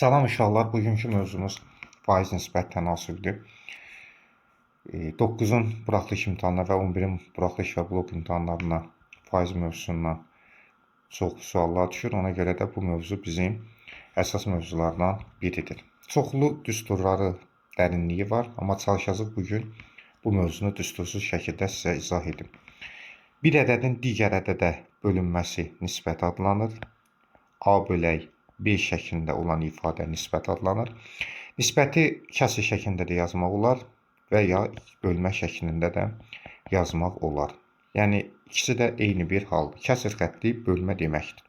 Salam inşallah. Bugünkü mövzumuz faiz nisbət tənasübdür. 9-un buraxılış imtahanına və 11-in buraxılış və blok imtahanlarına faiz mövzusundan çox suallar düşür. Ona görə də bu mövzu bizim əsas mövzulardan biridir. Çoxlu düsturları, dərinliyi var, amma çalışacağıq bugün bu mövzunu düstursuz şəkildə sizə izah edim. Bir ədədin digər ədədə bölünməsi nisbət adlanır. A bölək B şəklində olan ifadə nisbət adlanır. Nisbəti kəsr şəklində də yazmaq olar və ya bölmə şəklində də yazmaq olar. Yəni ikisi də eyni bir haldır. Kəsr xətti bölmə deməkdir.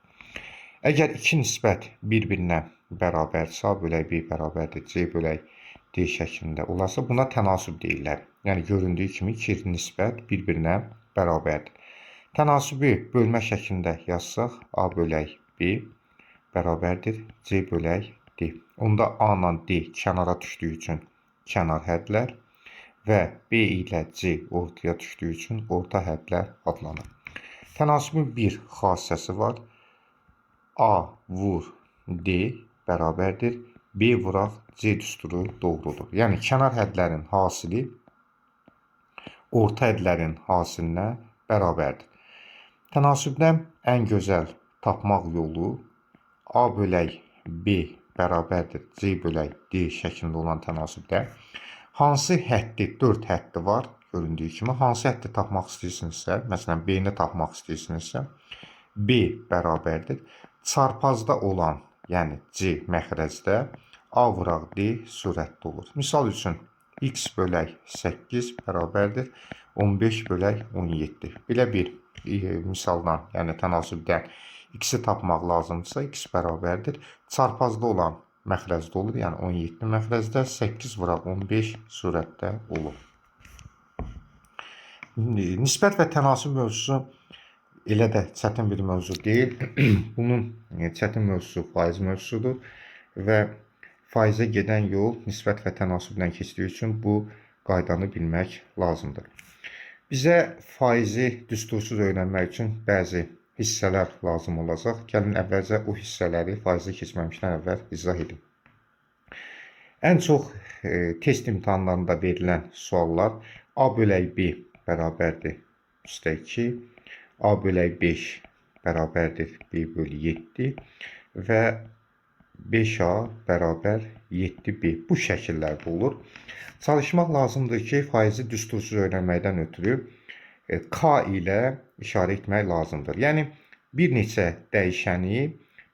Əgər iki nisbət bir-birinə bərabərsə, A bölək B bərabərdir, C bölək D şəklində olarsa buna tənasüb deyirlər. Yəni göründüyü kimi iki nisbət bir-birinə bərabərdir. Tənasübü bölmə şəklində yazsaq A bölək B bərabərdir C bölək D. Onda A ilə D kənara düşdüyü üçün kənar hədlər və B ilə C ortaya düşdüyü üçün orta hədlər adlanır. Tənasübün bir xassəsi var. A vur D bərabərdir B vuraq C düsturu doğrudur. Yəni kənar hədlərin hasili orta hədlərin hasilinə bərabərdir. Tənasübdən ən gözəl tapmaq yolu A bölək B bərabərdir C bölək D şəklində olan tənasübdə hansı həddi, 4 həddi var göründüyü kimi, hansı həddi tapmaq istəyirsinizsə, məsələn B-ni tapmaq istəyirsinizsə, B bərabərdir çarpazda olan, yəni C məxrəcdə A vuraq D surətdə olur. Misal üçün x bölək 8 bərabərdir 15 bölək 17. Belə bir misaldan, yəni tənasübdən x-i tapmaq lazımdırsa, x bərabərdir çarpazda olan məxrəcdə olur, yəni 17 məxrəcdə 8 vuraq 15 surətdə olur. Nisbət və tənasüb mövzusu elə də çətin bir mövzu deyil. Bunun çətin mövzusu faiz mövzusudur və faizə gedən yol nisbət və tənasübdən keçdiyi üçün bu qaydanı bilmək lazımdır. Bizə faizi düstursuz öyrənmək üçün bəzi hissələr lazım olacaq. Gəlin əvvəlcə o hissələri faizə keçməmişdən əvvəl izah edim. Ən çox test imtahanlarında verilən suallar A bölək B bərabərdir üstə 2, A bölək 5 bərabərdir B bölü 7 və 5A bərabər 7B. Bu şəkillərdə olur. Çalışmaq lazımdır ki, faizi düstursuz öyrənməkdən ötürü K ilə işarə etmək lazımdır. Yəni, bir neçə dəyişəni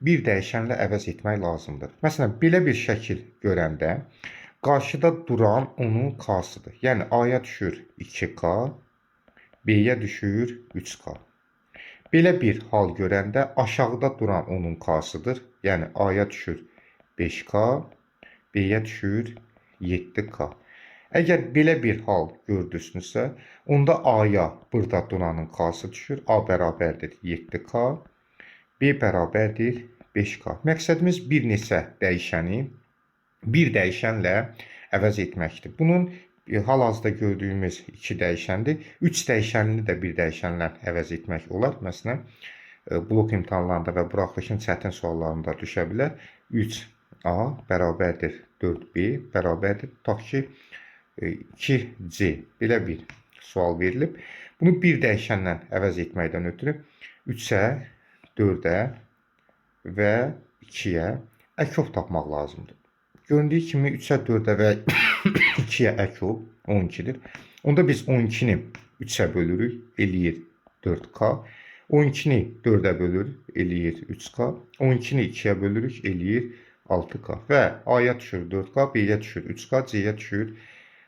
bir dəyişənlə əvəz etmək lazımdır. Məsələn, belə bir şəkil görəndə qarşıda duran onun K-sıdır. Yəni, A-ya düşür 2K, B-yə düşür 3K. Belə bir hal görəndə aşağıda duran onun K-sıdır. Yəni, A-ya düşür 5K, B-yə düşür 7K. Əgər belə bir hal gördünüzsə, onda A-ya burada duranın K-sı düşür. A bərabərdir 7K, B bərabərdir 5K. Məqsədimiz bir neçə dəyişəni bir dəyişənlə əvəz etməkdir. Bunun hal-hazırda gördüyümüz 2 dəyişəndir. 3 dəyişənini də bir dəyişənlə əvəz etmək olar. Məsələn, blok imtahanlarında və buraxılışın çətin suallarında düşə bilər. 3A bərabərdir 4B bərabərdir. Tutaq ki, 2C belə bir sual verilib. Bunu bir dəyişənlə əvəz etməkdən ötürü 3-ə, 4-ə və 2-yə əkov tapmaq lazımdır. Göründüyü kimi 3-ə, 4-ə və 2-yə əkov 12-dir. Onda biz 12-ni 3-ə bölürük, eləyir 4K. 12-ni 4-ə bölürük, eləyir 3K. 12-ni 2-yə bölürük, eləyir 6K. Və A-ya düşür 4K, B-yə düşür 3K, C-yə düşür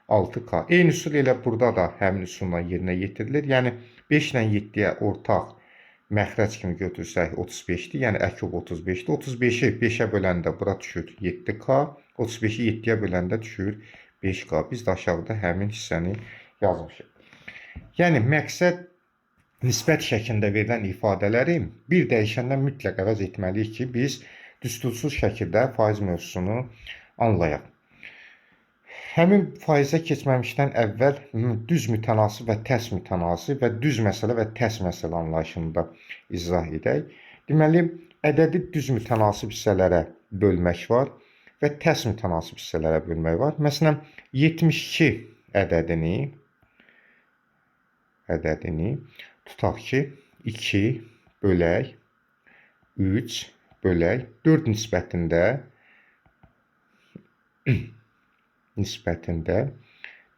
6K. Eyni üsul elə burada da həmin üsulla yerinə yetirilir. Yəni 5 ilə 7-yə ortaq məxrəc kimi götürsək 35-dir. Yəni əkov 35-dir. 35-i 5-ə böləndə bura düşür 7K. 35-i 7-yə böləndə düşür 5K. Biz də aşağıda həmin hissəni yazmışıq. Yəni məqsəd nisbət şəklində verilən ifadələri bir dəyişəndən mütləq əvəz etməliyik ki, biz düstursuz şəkildə faiz mövzusunu anlayaq. Həmin faizə keçməmişdən əvvəl düz mütənasib və tərs mütənasib və düz məsələ və tərs məsələ anlayışında izah edək. Deməli, ədədi düz mütənasib hissələrə bölmək var. və tərs mütənasib hissələrə bölmək var. Məsələn, 72 ədədini tutaq ki, 2 bölək 3 bölək 4 nisbətində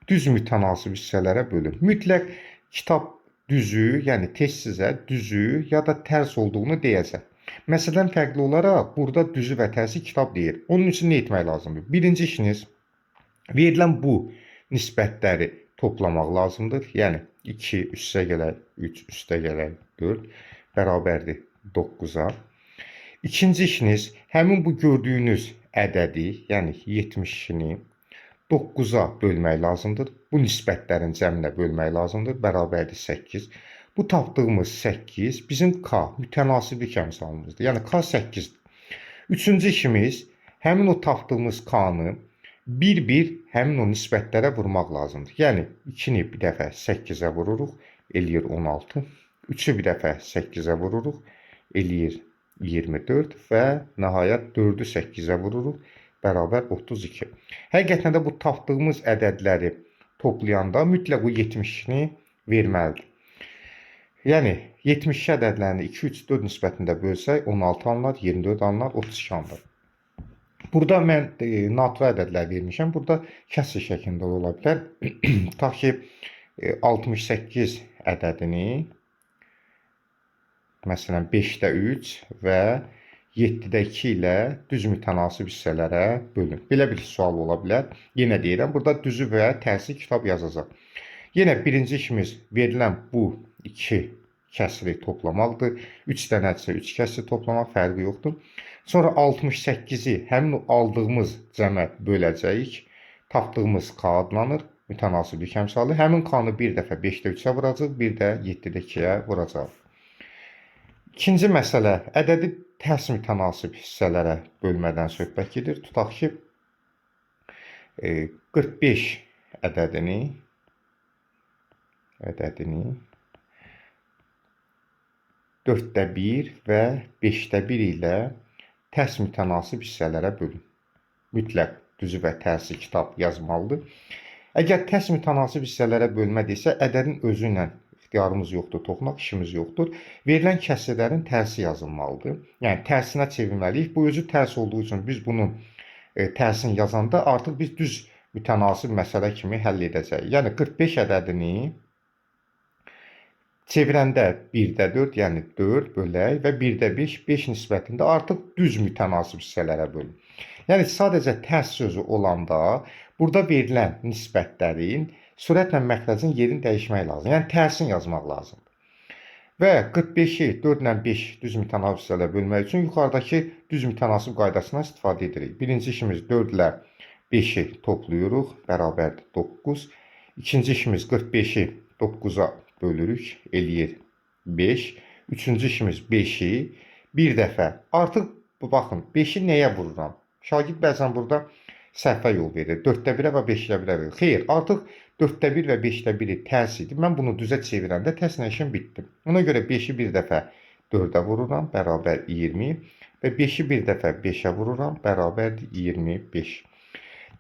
düz mütənasib hissələrə bölün. Mütləq kitab düzü, yəni test sizə düzü ya da tərs olduğunu deyəcək. Məsələn, fərqli olaraq burada düzü və tərsi kitab deyir. Onun üçün nə etmək lazımdır? Birinci işiniz verilən bu nisbətləri toplamaq lazımdır. Yəni 2 üstə gələk 3 üstə gələk 4 bərabərdir 9-a. İkinci işiniz həmin bu gördüyünüz ədədi, yəni 72-ni 9-a bölmək lazımdır. Bu nisbətlərin cəminə bölmək lazımdır. Bərabərdir 8. Bu tapdığımız 8 bizim K mütənasiblik əmsalımızdır. Yəni K 8-dir. Üçüncü işimiz həmin o tapdığımız K-nı bir-bir həmin o nisbətlərə vurmaq lazımdır. Yəni 2-ni bir dəfə 8-ə vururuq, eləyir 16. 3-ü bir dəfə 8-ə vururuq, eləyir 24 və nəhayət 4-ü 8-ə vururuq, bərabər 32. Həqiqətən də bu tapdığımız ədədləri toplayanda mütləq bu 72-ni verməlidir. Yəni 72 ədədlərini 2, 3, 4 nisbətində bölsək 16 alınır, 24 alınır, 32 alınır. Burada mən natural ədədlər vermişəm. Burada kəsr şəklində ola bilər. Tutaq ki 68 ədədini məsələn 5-də 3 və 7-də 2 ilə düz mütənasib hissələrə bölün. Belə bir sual ola bilər. Yenə deyirəm, burada düzü və tərsi kitab yazacaq. Yenə birinci işimiz verilən bu 2 kəsri toplamaqdır. 3-dən nəticə 3 kəsri toplamaq, fərqi yoxdur. Sonra 68-i həmin aldığımız cəmə böləcəyik. Tapdığımız K adlanır. Mütənasiblik əmsalı. Həmin K-nı bir dəfə 5-də 3-ə vuracaq, bir də 7-də 2-yə vuracaq. İkinci məsələ, ədədi tərs mütənasib hissələrə bölmədən söhbət gedir. Tutaq ki, 45 ədədini 4-də 1 və 5-də 1 ilə tərs mütənasib hissələrə bölün. Mütləq düzü və tərsi kitab yazmalıdır. Əgər tərs mütənasib hissələrə bölmədirsə, ədədin özü ilə ixtiyarımız yoxdur, toxunaq işimiz yoxdur. Verilən kəsrlərin tərsi yazılmalıdır. Yəni tərsinə çevirməliyik. Bu özü tərs olduğu üçün biz bunu tərsini yazanda artıq biz düz mütənasib məsələ kimi həll edəcəyik. Yəni 45 ədədini çevirəndə 1-də 4, yəni 4 bölək və 1-də 5, 5 nisbətində artıq düz mütənasib hissələrə bölün. Yəni sadəcə tərs sözü olanda burada verilən nisbətlərin sürətlə məxrəcin yerini dəyişmək lazım. Yəni tərsin yazmaq lazımdır. Və 45-i 4 ilə 5 düz mütənasib hissələrə bölmək üçün yuxarıdakı düz mütənasib qaydasından istifadə edirik. Birinci işimiz 4 ilə 5-i toplayırıq, bərabərdir 9. İkinci işimiz 45-i 9-a bölürük, eləyir 5. Üçüncü işimiz 5-i bir dəfə. Artıq baxın, 5-i nəyə vururam? Şagird bəzən burada səhvə yol verir. 4-də 1-ə və 5-də 1-ə verir. Xeyr, artıq 4-də 1 və 5-də 1-i tərs idi. Mən bunu düzə çevirəndə tərslə işim bitdi. Ona görə 5-i bir dəfə 4-ə vururam, bərabər 20 və 5-i bir dəfə 5-ə vururam, bərabərdir 25.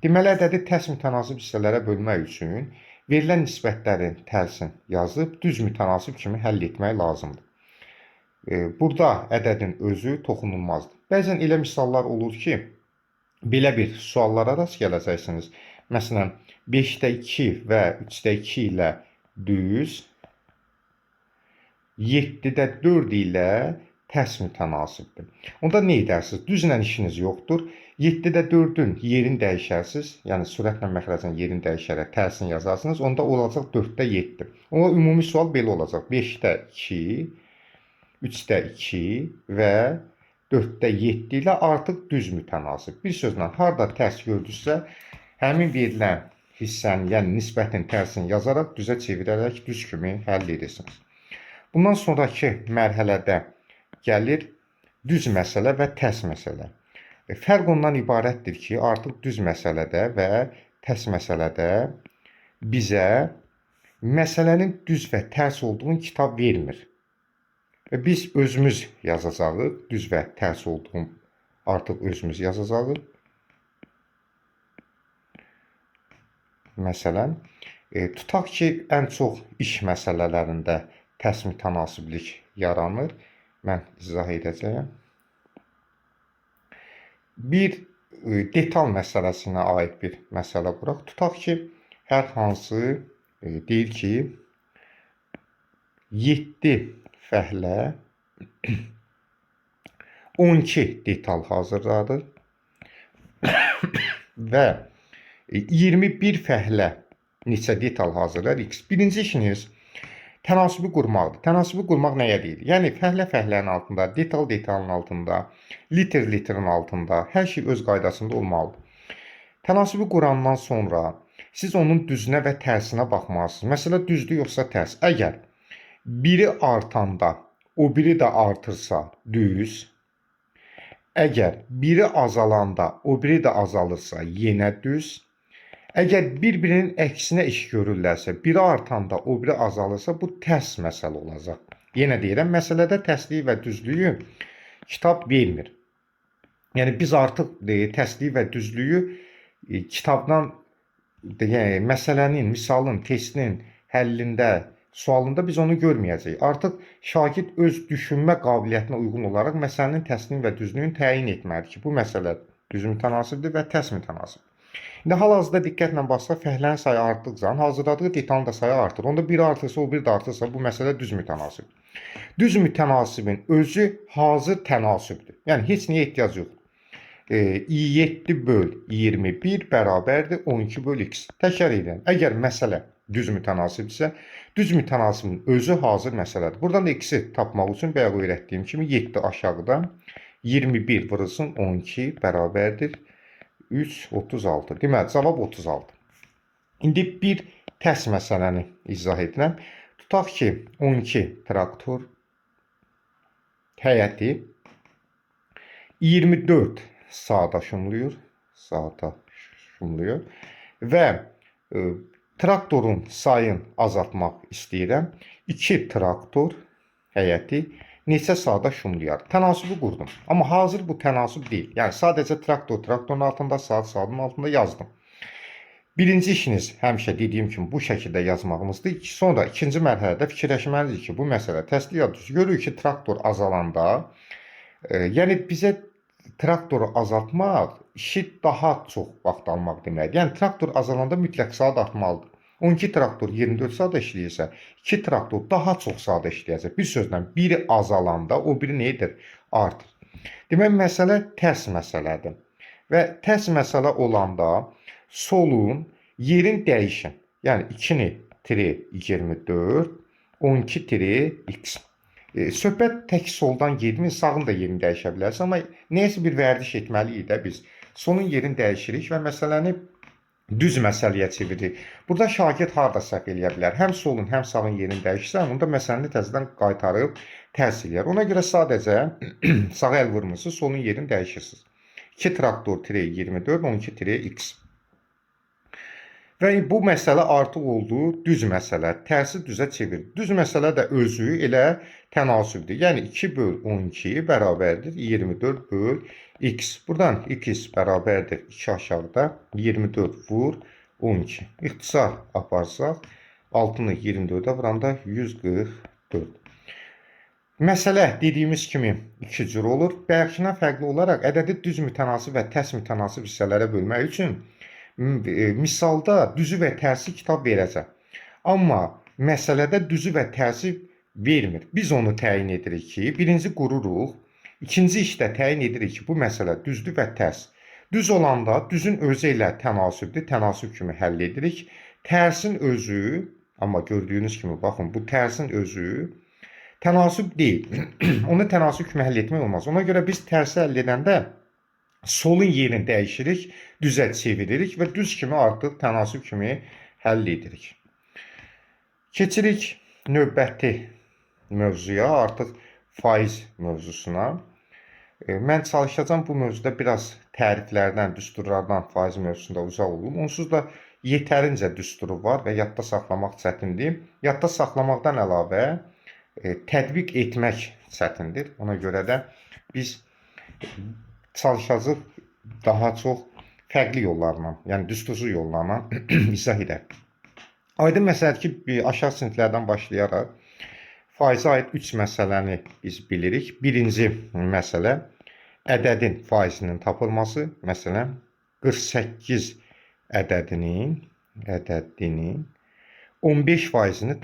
Deməli, ədədi tərs mütənasib hissələrə bölmək üçün verilən nisbətlərin tərsin yazıb düz mütənasib kimi həll etmək lazımdır. Burada ədədin özü toxunulmazdır. Bəzən elə misallar olur ki, belə bir suallara rast gələcəksiniz. Məsələn, 5-də 2 və 3-də 2 ilə düz, 7-də 4 ilə tərs mütənasibdir. Onda nə edərsiniz? Düzlə işiniz yoxdur. 7-də 4-ün yerini dəyişərsiniz. Yəni, sürətlə məxrəcin yerini dəyişərək tərsini yazarsınız. Onda olacaq 4-də 7. Ona ümumi sual belə olacaq. 5-də 2, 3-də 2 və 4-də 7 ilə artıq düz mütənasib. Bir sözlə, harada tərs gördünüzsə, həmin verilən hissənin, yəni nisbətin tərsini yazaraq, düzə çevirərək düz kimi həll edirsiniz. Bundan sonraki mərhələdə gəlir düz məsələ və tərs məsələ. Fərq ondan ibarətdir ki, artıq düz məsələdə və tərs məsələdə bizə məsələnin düz və tərs olduğunu kitab vermir. Və biz özümüz yazacağıq, düz və tərs olduğunu artıq özümüz yazacağıq. Məsələn, tutaq ki, ən çox iş məsələlərində tərs mütənasiblik yaranır. Mən izah edəcəyəm. Bir detal məsələsinə aid bir məsələ quraq. Tutaq ki, hər hansı deyir ki, 7 fəhlə 12 detal hazırladır və 21 fəhlə neçə detal hazırlar? X. Birinci işiniz tənasibi qurmaqdır. Tənasibi qurmaq nəyə deyil? Yəni fəhlə-fəhlənin altında, detal-detalın altında, liter-literin altında hər şey öz qaydasında olmalıdır. Tənasibi qurandan sonra siz onun düzünə və tərsinə baxmalısınız. Məsələ düzdür yoxsa tərs? Əgər biri artanda o biri də artırsa düz, əgər biri azalanda o biri də azalırsa yenə düz, əgər bir-birinin əksinə iş görürlərsə, biri artanda o biri azalırsa bu tərs məsələ olacaq. Yenə deyirəm, məsələdə tərsliyi və düzlüyü kitab vermir. Yəni biz artıq tərsliyi və düzlüyü kitabdan məsələnin, misalın, testinin həllində, sualında biz onu görməyəcəyik. Artıq şagird öz düşünmə qabiliyyətinə uyğun olaraq məsələnin tərsliyi və düzlüyünü təyin etməlidir ki, bu məsələ düz mütənasibdir və tərs mütənasibdir. İndi hal-hazırda diqqətlə baxsaq, fəhlənin sayı artdıqca hazırladığı detalın da sayı artır. Onda biri artırsa, o biri də artırsa bu məsələ düz mütənasibdir. Düz mütənasibin özü hazır tənasibdir. Yəni heç nəyə ehtiyac yoxdur. 7 böl 21 bərabərdir 12 böl x. Təkrar edirəm. Əgər məsələ düz mütənasibdirsə, düz mütənasibin özü hazır məsələdir. Buradan da x-i tapmaq üçün bayaq öyrətdiyim kimi 7 aşağıda 21 vurulsun 12 bərabərdir 3, 36. Deməli, cavab 36. İndi bir tərs məsələni izah edirəm. Tutaq ki, 12 traktor həyəti 24 saata şumluyur və traktorun sayını azaltmaq istəyirəm. 2 traktor həyəti neçə saata şumlayar? Tənasibi qurdum. Amma hazır bu tənasib deyil. Yəni sadəcə traktorun altında, saatın altında yazdım. Birinci işiniz həmişə dediyim kimi bu şəkildə yazmağımızdır. Sonra ikinci mərhələdə fikirləşməliyik ki, bu məsələ tərsli ya düz. Görürük ki, traktor azalanda, yəni bizə traktoru azaltmaq işi daha çox vaxt almaq deməkdir. Yəni traktor azalanda mütləq saat artmalıdır. 12 traktor 24 saat işləyirsə, 2 traktor daha çox saat işləyəcək. Bir sözlə, biri azalanda o biri nə edir? Artır. Demək, məsələ tərs məsələdir. Və tərs məsələ olanda solun yerin dəyişin. Yəni 2-ni tiri 24, 12 tiri x. Söhbət tək soldan gedmir, sağın da yerini dəyişə bilərsə, amma neyəsə bir vərdiş etməliyik də biz. Solun yerini dəyişirik və məsələni düz məsələyə çeviririk. Burada şagird harda səhv eləyə bilər? Həm solun, həm sağın yerini dəyişsən, onda məsələni təzədən qaytarıb tərs eləyər. Ona görə sadəcə sağ əl vurmursuz, solun yerini dəyişirsiniz. 2 traktor tire 24, 12 tire x. Və bu məsələ artıq oldu düz məsələ. Tərsi düzə çevir. Düz məsələ də özü elə tənasübdür. Yəni 2 böl 12 bərabərdir 24 böl x. Buradan x bərabərdir 2 aşağıda 24 vur 12. İxtisar aparsaq 6-nı 24-ə vuranda 144. Məsələ dediyimiz kimi iki cür olur. Bayaqkından fərqli olaraq ədədi düz mütənasib və tərs mütənasib hissələrə bölmək üçün misalda düzü və tərsi kitab verəcək. Amma məsələdə düzü və tərsi vermir. Biz onu təyin edirik ki, birinci qururuq, ikinci işdə təyin edirik ki, bu məsələ düzdür və tərs. Düz olanda düzün özü ilə tənasübdür, tənasüb kimi həll edirik. Tərsin özü, amma gördüyünüz kimi baxın, bu tərsin özü tənasüb deyil. Onu tənasüb kimi həll etmək olmaz. Ona görə biz tərsi həll edəndə solun yerini dəyişirik, düzə çeviririk və düz kimi artıq tənasüb kimi həll edirik. Keçirik növbəti mövzuya, artıq faiz mövzusuna. Mən çalışacağım bu mövzuda biraz təriflərdən, düsturlardan faiz mövzusunda uzaq olum. Onsuz da yetərincə düsturu var və yadda saxlamaq çətindir. Yadda saxlamaqdan əlavə tətbiq etmək çətindir. Ona görə də biz çalışacağıq daha çox fərqli yollarla, yəni düstursuz yollarla izah edək. Aydın məsələdir ki, aşağı siniflərdən başlayaraq faizə aid 3 məsələni biz bilirik. Birinci məsələ ədədin faizinin tapılması. Məsələn, 48 ədədinin 15 faizini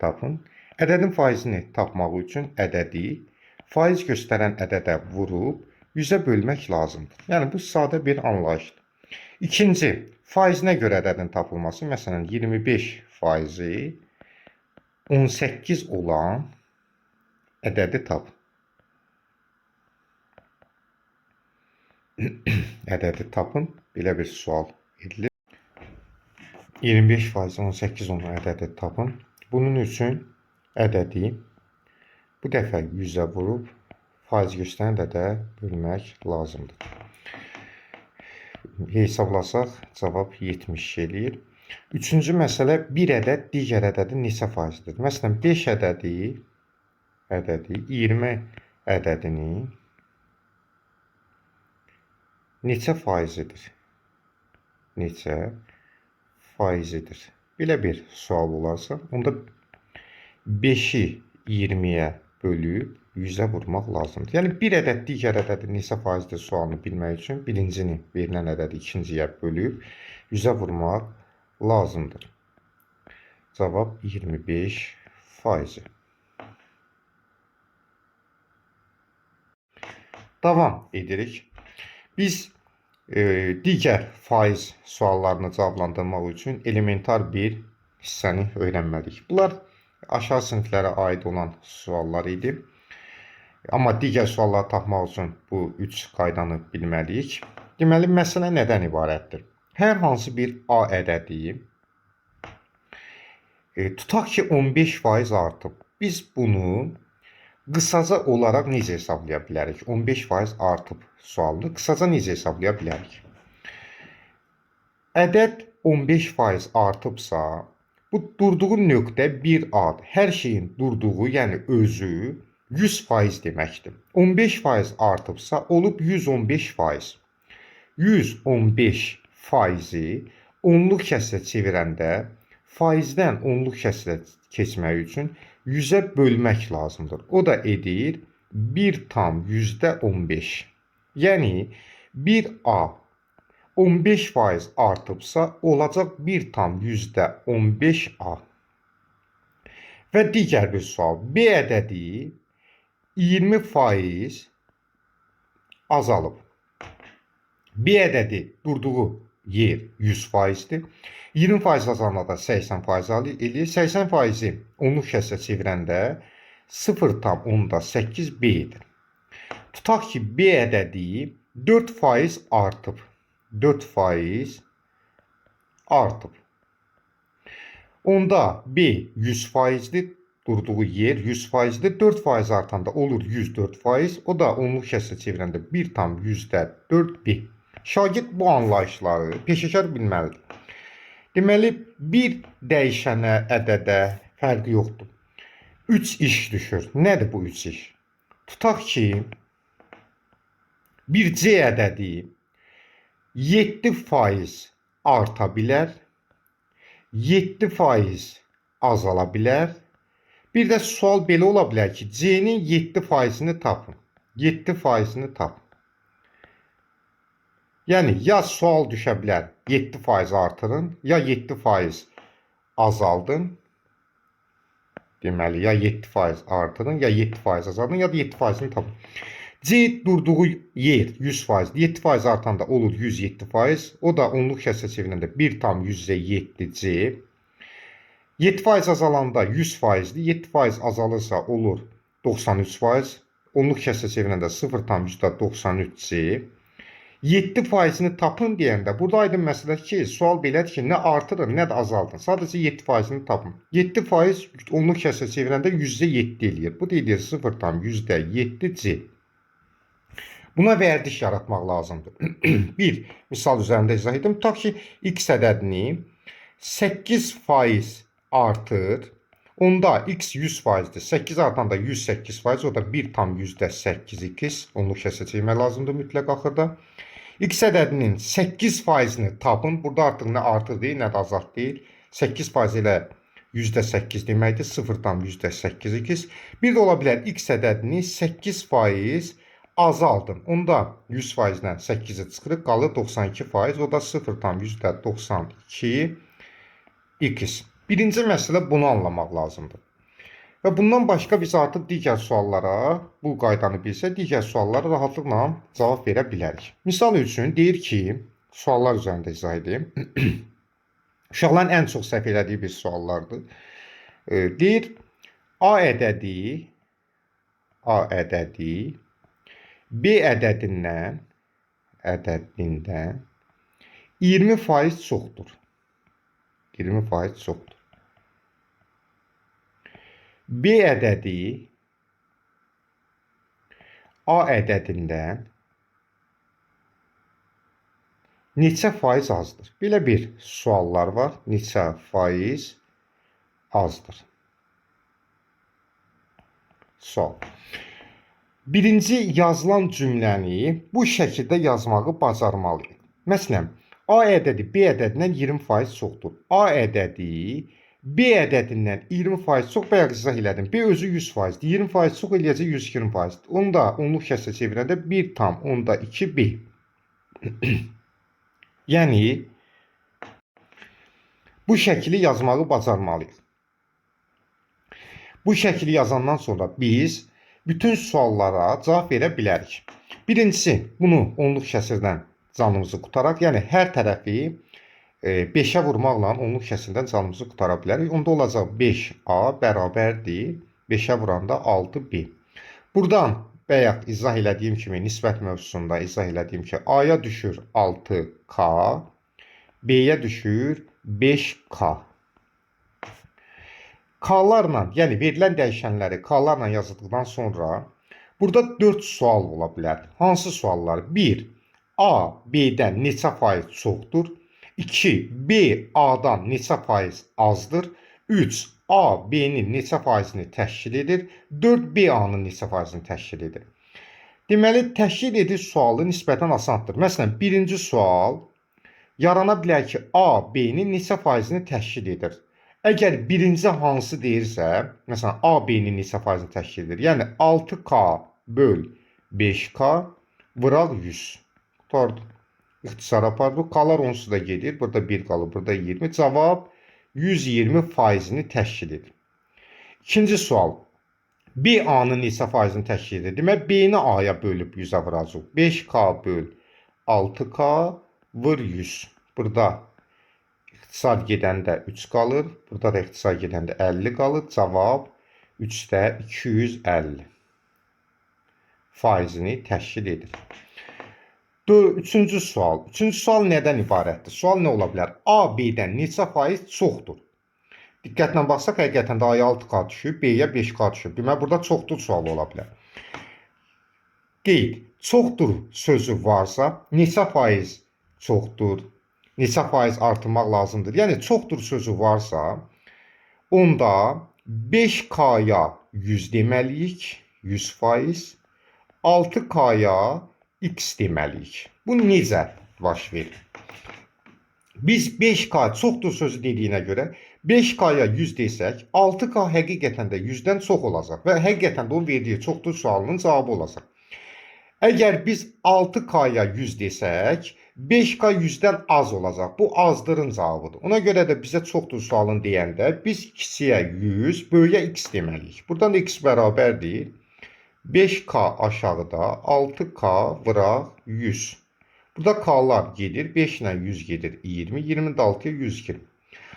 tapın. Ədədin faizini tapmaq üçün ədədi faiz göstərən ədədə vurub 100-ə bölmək lazımdır. Yəni, bu sadə bir anlayışdır. İkinci, faizinə görə ədədin tapılması. Məsələn, 25 faizi 18 olan ədədi tapın. Ədədi tapın. Belə bir sual edilir. 25 faizi 18 olan ədədi tapın. Bunun üçün ədədi bu dəfə 100-ə vurub faiz göstərən ədədə bölmək lazımdır. Hesablasaq cavab 70 eləyir. Üçüncü məsələ bir ədəd digər ədədin neçə faizidir? Məsələn, 5 ədədi 20 ədədinin neçə faizidir? Belə bir sual olarsa, onda 5-i 20-yə bölüb 100-ə vurmaq lazımdır. Yəni, bir ədəd digər ədədin neçə faizdir sualını bilmək üçün birincini verilən ədədi ikinciyə bölüb 100-ə vurmaq lazımdır. Cavab 25 faizi. Davam edirik. Biz digər faiz suallarını cavablandırmaq üçün elementar bir hissəni öyrənməliyik. Bunlar aşağı siniflərə aid olan suallar idi. Amma digər sualları tapmaq üçün bu 3 qaydanı bilməliyik. Deməli, məsələ nədən ibarətdir? Hər hansı bir A ədədi tutaq ki 15% artıb. Biz bunu qısaca olaraq necə hesablaya bilərik? 15% artıb sualını qısaca necə hesablaya bilərik? Ədəd 15% artıbsa, bu durduğu nöqtə 1A-dır. Hər şeyin durduğu, yəni özü 100% deməkdir. 15% artıbsa, olub 115%. 115 faizi onluq kəsrə çevirəndə faizdən onluq kəsrə keçmək üçün 100-ə bölmək lazımdır. O da edir 1,15. Yəni 1A 15% artıbsa olacaq 1,15A. Və digər bir sual. B ədədi 20% azalıb. B ədədi durduğu yer 100%'dir. 20% azalmada 80% eləyir. 80%'i onluq kəsrə çevirəndə 0,8 B-dir. Tutaq ki, B ədədi 4% artıb. 4% artıb. Onda B 100%'dir. Durduğu yer 100%'dir. 4% artanda olur 104%. O da onluq kəsrə çevirəndə 1,4 B. Şagird bu anlayışları peşəkar bilməlidir. Deməli, bir dəyişənə, ədədə fərqi yoxdur. 3 iş düşür. Nədir bu 3 iş? Tutaq ki, bir C ədədi 7% arta bilər, 7% azala bilər. Bir də sual belə ola bilər ki, C-nin 7%'ni tapın. 7%'ni tapın. Yəni, ya sual düşə bilər, 7% artırın, ya 7% azaldın. Deməli, ya 7% artırın, ya 7% azaldın, ya da 7%'ni tapın. C durduğu yer 100%, 7% artanda olur 107%. O da onluq kəsrə çevirəndə 1,7 C. 7% azalanda 100%'dir. 7% azalırsa olur 93%. Onluq kəsrə çevirəndə 0,93 C. 7%'ni tapın deyəndə, burada aydın məsələdir ki, sual belədir ki, nə artırın, nə də azaldın. Sadəcə 7%'ni tapın. 7% onluq kəsrə çevirəndə %7 eləyir. Bu deyir 0,7 C. Buna vərdiş yaratmaq lazımdır. Bir misal üzərində izah edim. Tutaq ki, x ədədini 8% artır, Onda x 100%'dir. 8 artan da 108%, o da 1,8x. Onluq kəsə çəkmək lazımdır mütləq axırda. X ədədinin 8%'ni tapın. Burada artıq nə artır deyil, nə də azalt deyil. 8% ilə %8 deməkdir. 0,8x. Bir də ola bilər x ədədini 8% azaldın. Onda 100% ilə 8'i çıxırıq, qalır 92%. O da 0,92x. Birinci məsələ bunu anlamaq lazımdır. Və bundan başqa biz artıq digər suallara, bu qaydanı bilsə, digər suallara rahatlıqla cavab verə bilərik. Misal üçün deyir ki, suallar üzərində izah edeyim. Uşaqların ən çox səhv elədiyi bir suallardır. Deyir, A ədədi B ədədindən 20% çoxdur. 20% çoxdur. B ədədi A ədədindən neçə faiz azdır? Belə bir suallar var. Neçə faiz azdır? Sual. Birinci yazılan cümləni bu şəkildə yazmağı bacarmalıyıq. Məsələn, A ədədi B ədədindən 20% çoxdur. A ədədi B ədədindən 20% çox, bayaq izah elədim. B özü 100%, 20% çox eləyəcək 120%. Onu da onluq kəsə çevirəndə 1,2B. Yəni, bu şəkili yazmağı bacarmalıyıq. Bu şəkili yazandan sonra biz bütün suallara cavab verə bilərik. Birincisi, bunu onluq kəsirdən canımızı qutaraq, yəni hər tərəfi 5'ə vurmaqla onluq kəsirdən canımızı qutara bilərik. Onda olacaq 5A bərabərdir 5'ə vuranda 6B. Buradan bayaq izah elədiyim kimi, nisbət mövzusunda izah elədiyim ki, A'ya düşür 6K, B'yə düşür 5K. K'larla, yəni verilən dəyişənləri K'larla yazıldıqdan sonra burada 4 sual ola bilər. Hansı suallar? 1. A, B'dən neçə faiz çoxdur? 2. B, A'dan neçə faiz azdır? 3. A, B'nin neçə faizini təşkil edir? 4. B, A'nın neçə faizini təşkil edir? Deməli, təşkil edir sualı nisbətən asandır. Məsələn, birinci sual yarana bilər ki, A, B'nin neçə faizini təşkil edir? Əgər birinci hansı deyirsə, məsələn, A, B-nin neçə faizini təşkil edir? Yəni, 6K böl 5K vıraq 100. Qutardı. İxtisar apardıq. Kalar onsuz da gedir. Burada 1 qalır, burada 20. Cavab 120 faizini təşkil edir. İkinci sual. B, A-nın neçə faizini təşkil edir? Demək, B-ni A-ya bölüb 100'ə vuracaq. 5K böl 6K vur 100. Burada İxtisar gedəndə 3 qalır. Burada da ixtisar gedəndə 50 qalır. Cavab 3'də 250 faizini təşkil edir. Üçüncü sual. Üçüncü sual nədən ibarətdir? Sual nə ola bilər? A, B-dən neçə faiz çoxdur? Diqqətlə baxsaq, həqiqətən də A-ya 6K düşüb, B-yə 5K düşüb. Demək, burada çoxdur sualı ola bilər. Qeyd. Çoxdur sözü varsa, neçə faiz çoxdur? Neçə faiz artırmaq lazımdır? Yəni, çoxdur sözü varsa, onda 5K-ya 100 deməliyik, 100%, 6K-ya X deməliyik. Bu necə baş verir? Biz 5K çoxdur sözü dediyinə görə 5K-ya 100 desək, 6K həqiqətən də 100'dən çox olacaq və həqiqətən də o verdiyi çoxdur sualının cavabı olacaq. Əgər biz 6K-ya 100 desək, 5K 100'dən az olacaq. Bu azdırın cavabıdır. Ona görə də bizə çoxdur sualın deyəndə biz kiçiyə 100, böyüyə X deməliyik. Buradan da X bərabərdir 5K aşağıda 6K vıraq 100. Burada K'lar gedir. 5 ilə 100 gedir 20. 20'də 6'ya 120.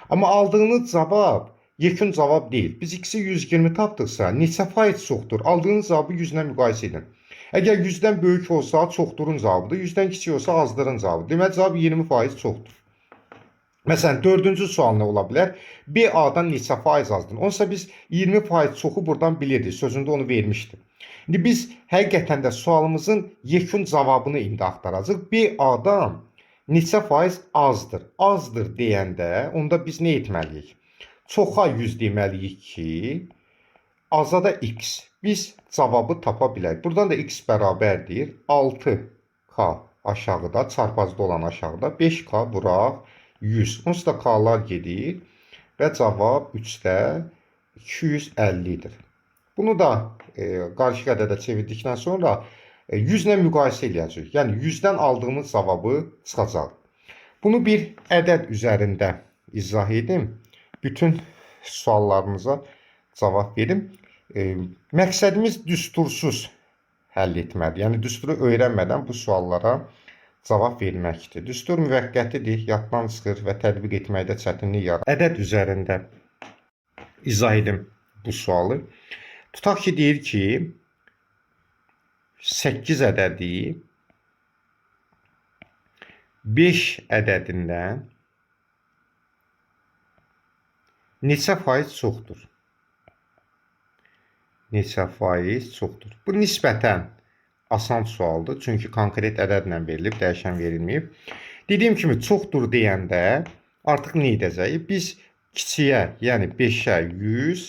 Amma aldığınız cavab yekun cavab deyil. Biz X'i 120 tapdıqsa neçə faiz çoxdur? Aldığınız cavabı 100 ilə müqayisə edin. Əgər 100'dən böyük olsa çoxdurun cavabıdır. 100'dən kiçik olsa azdırın cavabıdır. Demək, cavab 20% çoxdur. Məsələn, dördüncü sual nə ola bilər? B, A-dan neçə faiz azdır? Onsa biz 20% çoxu buradan bilirdik. Sözündə onu vermişdik. İndi biz həqiqətən də sualımızın yekun cavabını indi axtaracaq. B, A-dan neçə faiz azdır? Azdır deyəndə onda biz nə etməliyik? Çoxa 100 deməliyik ki, aza da x. Biz cavabı tapa bilərik. Buradan da x bərabərdir 6k aşağıda, çarpazda olan aşağıda 5k vuraq 100. Onsuz da k'lar gedir və cavab 3-də 250-dir. Bunu da qarşıq ədədə çevirdikdən sonra 100 ilə müqayisə edəcəyik. Yəni 100-dən aldığımız cavabı çıxacaq. Bunu bir ədəd üzərində izah edim. Bütün suallarınıza cavab verim. Məqsədimiz düstursuz həll etmədir. Yəni düsturu öyrənmədən bu suallara cavab verməkdir. Düstur müvəqqətidir, yaddan çıxır və tətbiq etməkdə çətinlik yaradır. Ədəd üzərində izah edim bu sualı. Tutaq ki, deyir ki, 8 ədədi 5 ədədindən neçə faiz çoxdur? Neçə faiz çoxdur? Bu nisbətən asan sualdır. Çünki konkret ədədlə verilib, dəyişən verilməyib. Dediyim kimi çoxdur deyəndə artıq nə edəcəyik? Biz kiçiyə, yəni 5-ə 100,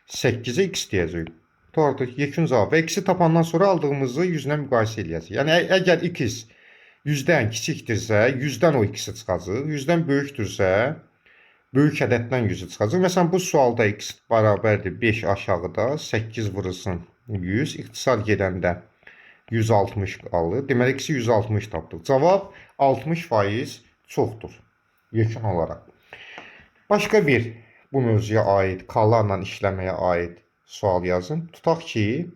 8-ə x deyəcəyik. Artıq yekun cavab və x-i tapandan sonra aldığımızı 100-lə müqayisə edəcəyik. Yəni əgər x 100-dən kiçikdirsə, 100-dən o x-i çıxacaq. 100-dən böyükdürsə, böyük ədəddən 100-ü çıxacaq. Məsələn, bu sualda x bərabərdir 5 aşağıda, 8 vurulsun 100, ixtisar gedəndə 160 qalır. Deməli, x-i 160 tapdıq. Cavab 60% çoxdur, yekun olaraq. Başqa bir bu mövzuya aid, k-larla işləməyə aid sual yazın. Tutaq ki,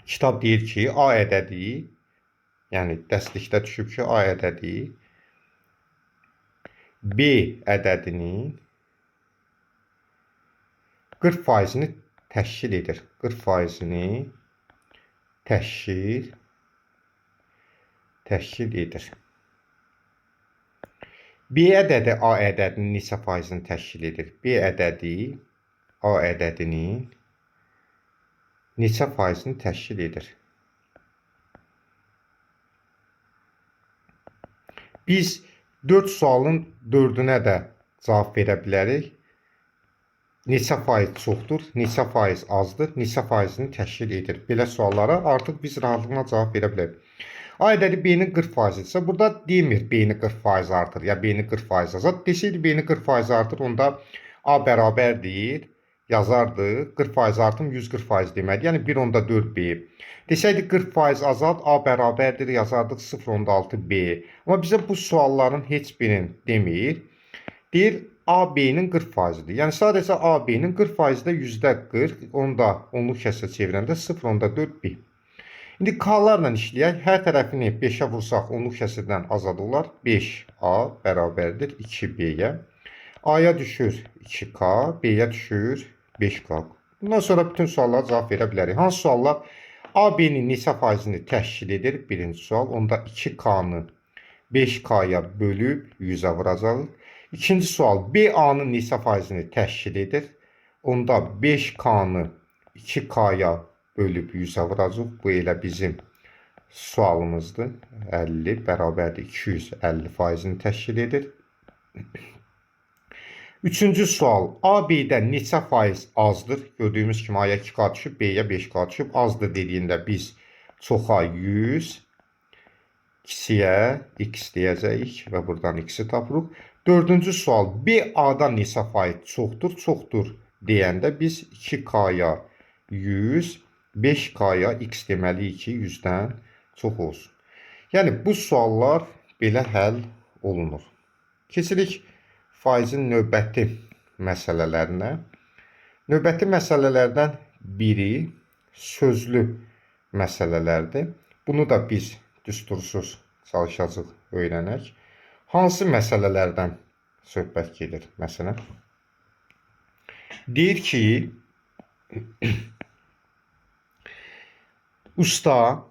kitab deyir ki, A ədədi, yəni dəstlikdə düşüb ki, A ədədi B ədədinin 40%-ni təşkil edir. 40%-ni təşkil edir. B ədədi A ədədinin neçə faizini təşkil edir? B ədədi A ədədinin neçə faizini təşkil edir? Biz 4 sualın 4-ünə də cavab verə bilərik. Neçə faiz çoxdur, neçə faiz azdır, neçə faizini təşkil edir? Belə suallara artıq biz rahatlıqla cavab verə bilərik. A ədədi B-nin 40%-dirsə, burada demir B-ni 40% artır, ya B-ni 40% azalt. Desəydi B-ni 40% artır, onda A bərabərdir, yazardı, 40% artım 140% deməli, yəni 1/4B. Desəydi 40% azalt, A bərabərdir, yazardıq 0/6B. Amma bizə bu sualların heç birini demir. Deyir, A B-nin 40%-dir. Yəni sadəcə A B-nin 40%-də %40, onu da onluq kəsə çevirəndə 0/4B. İndi k-larla işləyək. Hər tərəfini 5-ə vursaq, onluq kəsirdən azad olar. 5A bərabərdir 2B-yə. A-ya düşür 2K, B-yə düşür 5K. Bundan sonra bütün suallara cavab verə bilərik. Hansı suallar A B-nin neçə faizini təşkil edir? Birinci sual. Onda 2K-nı 5K-ya bölüb 100-ə vuracaq. İkinci sual. B A-nın neçə faizini təşkil edir? Onda 5K-nı 2K-ya bölüb 100-ə vuracaq. Bu elə bizim sualımızdır. 50 bərabərdir 250%-ni təşkil edir. Üçüncü sual. A B-dən neçə faiz azdır? Gördüyümüz kimi A-ya 2K düşüb, B-yə 5K düşüb. Azdır dediyində biz çoxa 100, kiçiyə x deyəcəyik və buradan x-i tapırıq. Dördüncü sual. B A-dan neçə faiz çoxdur? Çoxdur deyəndə biz 2K-ya 100, 5K-ya x deməliyik ki, 100-dən çox olsun. Yəni, bu suallar belə həll olunur. Keçirik faizin növbəti məsələlərinə. Növbəti məsələlərdən biri sözlü məsələlərdir. Bunu da biz düstursuz çalışacaq öyrənək. Hansı məsələlərdən söhbət gedir? Məsələn, deyir ki, usta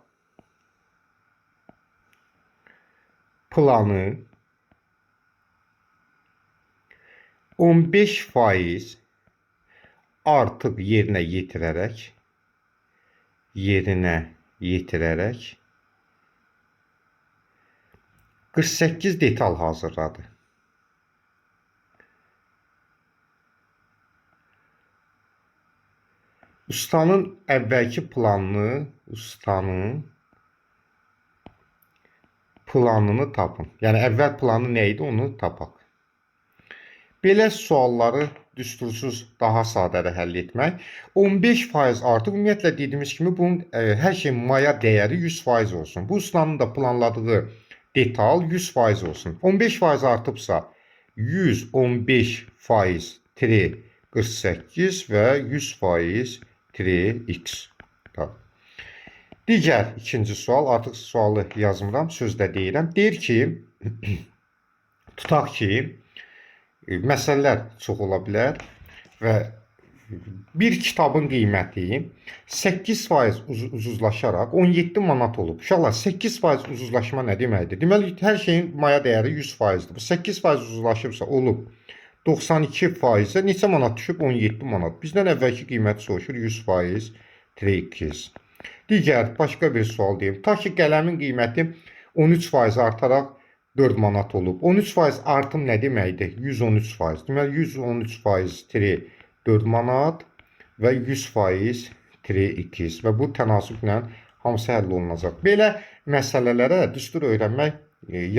planı 15% artıq yerinə yetirərək 48 detal hazırladı. Ustanın əvvəlki planını tapın. Yəni əvvəl planı nə idi, onu tapaq. Belə sualları düstursuz daha sadə həll etmək. 15% artıq ümumiyyətlə dediyimiz kimi bunun hər şey maya dəyəri 100% olsun. Bu ustanın da planladığı detal 100% olsun. 15% artıbsa 115% 48 və 100% x. Digər ikinci sual, artıq sualı yazmıram, sözdə deyirəm. Deyir ki, tutaq ki, məsələlər çox ola bilər və bir kitabın qiyməti 8% ucuzlaşaraq 17 manat olub. Uşaqlar, 8% ucuzlaşma nə deməkdir? Deməli, hər şeyin maya dəyəri 100%-dir. Bu 8% ucuzlaşıbsa olub 92%-ə neçə manat düşüb? 17 manat. Bizdən əvvəlki qiyməti soruşur 100% 2. Digər başqa bir sual deyim. Ta ki qələmin qiyməti 13% artaraq 4 manat olub. 13% artım nə deməkdir? 113%. Deməli 113% 4 manat və 100% 2. Və bu tənasüblə hamısı həll olunacaq. Belə məsələlərə düstur öyrənmək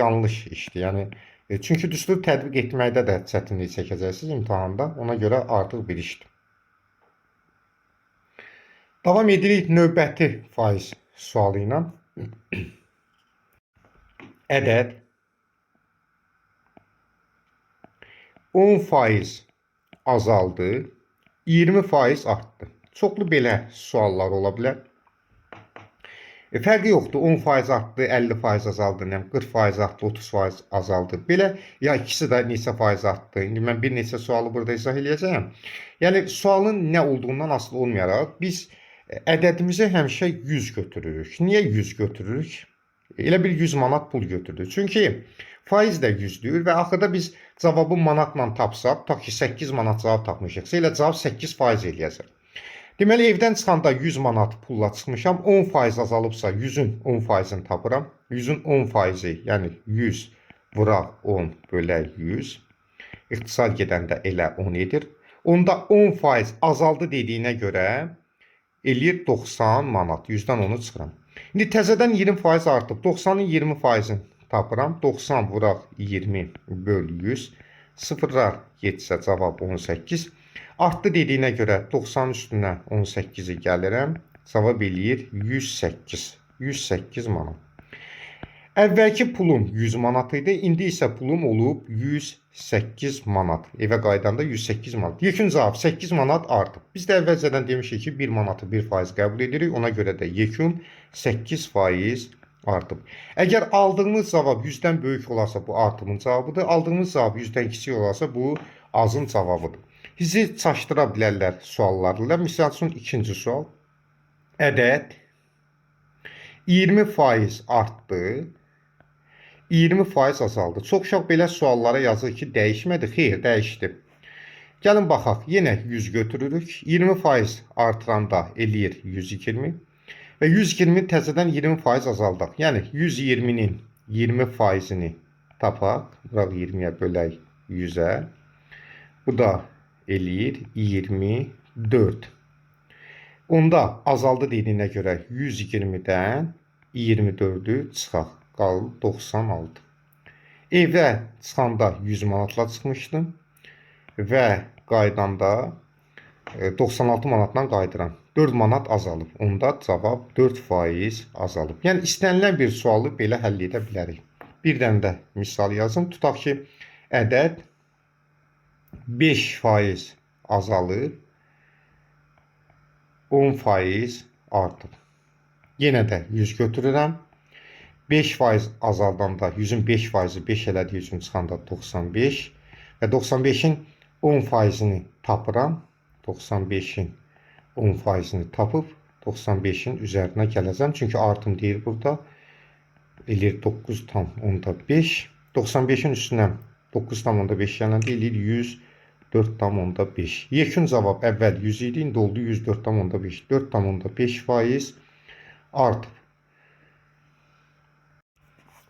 yanlış işdir. Yəni çünki düstur tətbiq etməkdə də çətinlik çəkəcəksiniz imtahanda. Ona görə artıq bir işdir. Davam edirik növbəti faiz sualı ilə. Ədəd 10% azaldı, 20% artdı. Çoxlu belə suallar ola bilər. Fərqi yoxdur. 10% artdı, 50% azaldı, 40% artdı, 30% azaldı. Belə ya ikisi də neçə faiz artdı. İndi mən bir neçə sualı burada izah edəcəyəm. Yəni sualın nə olduğundan asılı olmayaraq biz ədədimizi həmişə 100 götürürük. Niyə 100 götürürük? Elə bir 100 manat pul götürdük. Çünki faiz də 100-dür və axırda biz cavabı manatla tapsaq, ta ki 8 manat cavab tapmışıqsa, elə cavab 8% eləyəcək. Deməli, evdən çıxanda 100 manat pulla çıxmışam, 10% azalıbsa 100-ün 10%-ni tapıram. 100-ün 10%-i, yəni 100 vuraq 10 bölək 100. İxtisar gedəndə elə 10 edir. Onda 10% azaldı dediyinə görə eləyir 90 manat. 100-dən onu çıxıram. İndi təzədən 20% artıb. 90-ın 20%-ni tapıram. 90 vuraq 20 böl 100. Sıfırlar getsə cavab 18. Artdı dediyinə görə 90 üstünə 18-i gəlirəm. Cavab eləyir 108. 108 manat. Əvvəlki pulum 100 manat idi. İndi isə pulum olub 108 manat. Evə qaydanda 108 manat. Yekun cavab 8 manat artıb. Biz də əvvəlcədən demişik ki, 1 manatı 1% qəbul edirik. Ona görə də yekun 8% artıb. Əgər aldığımız cavab 100-dən böyük olarsa bu artımın cavabıdır. Aldığımız cavab 100-dən kiçik olarsa bu azın cavabıdır. Sizi çaşdıra bilərlər suallarla. Misal üçün ikinci sual. Ədəd 20% artdı, 20% azaldı. Çox uşaq belə suallara yazır ki, dəyişmədi. Xeyr, dəyişdi. Gəlin baxaq. Yenə 100 götürürük. 20% artıranda eləyir 120. Və 120 təzədən 20% azaldaq. Yəni 120-nin 20%-ni tapaq. Bıraq 20-yə bölək 100-ə. Bu da eləyir 24. Onda azaldı dediyinə görə 120-dən 24-ü çıxaq. Qaldı 96. Evə çıxanda 100 manatla çıxmışdım və qaydanda 96 manatla qayıdıram. 4 manat azalıb. Onda cavab 4% azalıb. Yəni istənilən bir sualı belə həll edə bilərik. Bir dənə də misal yazın. Tutaq ki, ədəd 5% azalır, 10% artıb. Yenə də 100 götürürəm. 5% azaldanda 100-ün 5%-i 5 elədiyi üçün çıxanda 95 və 95-in 10%-ni tapıram. 95-in 10%-ni tapıb 95-in üzərinə gələcəm. Çünki artım deyir burada. Eləyir 9,5. 95-in üstünə 9,5 gələndə eləyir 104,5. Yekun cavab əvvəl 100 idi, indi oldu 104,5. 4,5% artıb.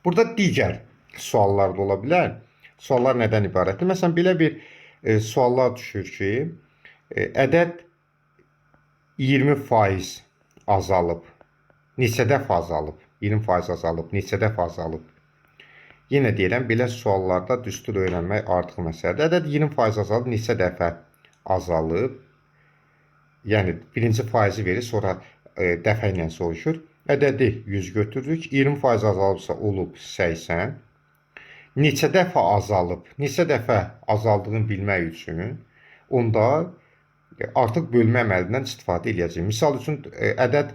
Burada digər suallar da ola bilər. Suallar nədən ibarətdir? Məsələn, belə bir suallar düşür ki, ədəd 20% azalıb. Neçə dəfə azalıb? 20% azalıb. Neçə dəfə azalıb? Yenə deyirəm, belə suallarda düstur öyrənmək artıq məsələdir. Ədəd 20% azalıb, neçə dəfə azalıb? Yəni, birinci faizi verir, sonra dəfə ilə soruşur. Ədədi 100 götürürük. 20% azalıbsa olub 80. Neçə dəfə azalıb? Neçə dəfə azaldığını bilmək üçün onda artıq bölmə əməlindən istifadə edəcəyik. Misal üçün, ədəd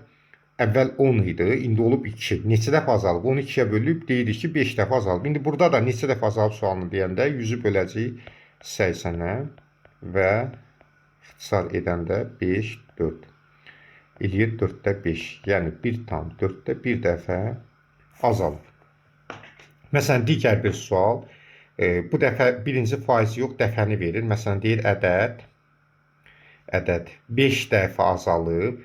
əvvəl 10 idi, indi olub 2. Neçə dəfə azalıb? 12-yə bölüb deyirik ki, 5 dəfə azalıb. İndi burada da neçə dəfə azalıb sualını deyəndə 100-ü böləcəyik 80-ə və ixtisar edəndə 5, 4. Eləyir 4-də 5. Yəni 1,4-də bir dəfə azalıb. Məsələn, digər bir sual. Bu dəfə birinci faizi yox, dəfəni verir. Məsələn, deyir ədəd 5 dəfə azalıb.